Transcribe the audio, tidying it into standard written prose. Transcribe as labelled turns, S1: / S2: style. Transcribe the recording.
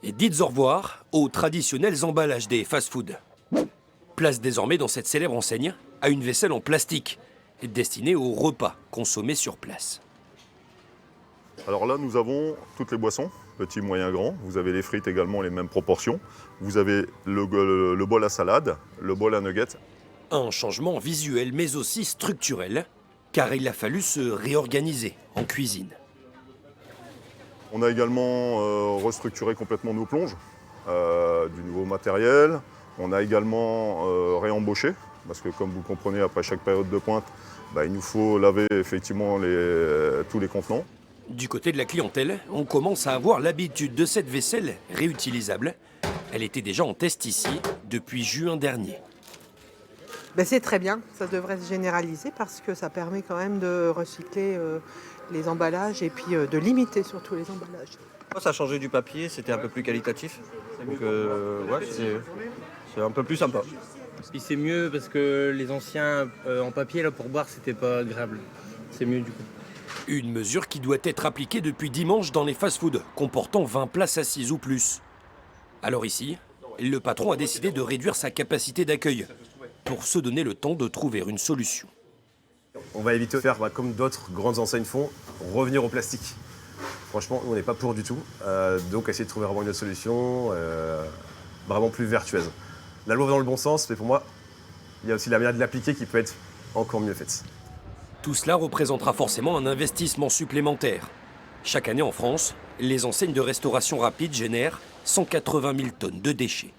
S1: Et dites au revoir aux traditionnels emballages des fast-foods. Place désormais dans cette célèbre enseigne à une vaisselle en plastique, destinée aux repas consommés sur place.
S2: Alors là, nous avons toutes les boissons, petit, moyen, grand. Vous avez les frites également, les mêmes proportions. Vous avez le bol à salade, le bol à nuggets.
S1: Un changement visuel mais aussi structurel, car il a fallu se réorganiser en cuisine.
S2: On a également restructuré complètement nos plonges, du nouveau matériel. On a également réembauché, parce que comme vous comprenez, après chaque période de pointe, il nous faut laver effectivement tous les contenants.
S1: Du côté de la clientèle, on commence à avoir l'habitude de cette vaisselle réutilisable. Elle était déjà en test ici depuis juin dernier.
S3: C'est très bien, ça devrait se généraliser parce que ça permet quand même de recycler les emballages et puis de limiter surtout les emballages.
S4: Ça a changé du papier, c'était un peu plus qualitatif. Donc c'est un peu plus sympa.
S5: Puis c'est mieux parce que les anciens en papier là, pour boire, c'était pas agréable. C'est mieux du coup.
S1: Une mesure qui doit être appliquée depuis dimanche dans les fast-foods, comportant 20 places assises ou plus. Alors ici, le patron a décidé de réduire sa capacité d'accueil pour se donner le temps de trouver une solution.
S6: On va éviter de faire comme d'autres grandes enseignes font, revenir au plastique. Franchement, on n'est pas pour du tout. Donc essayer de trouver vraiment une autre solution, vraiment plus vertueuse. La loi va dans le bon sens, mais pour moi, il y a aussi la manière de l'appliquer qui peut être encore mieux faite.
S1: Tout cela représentera forcément un investissement supplémentaire. Chaque année en France, les enseignes de restauration rapide génèrent 180 000 tonnes de déchets.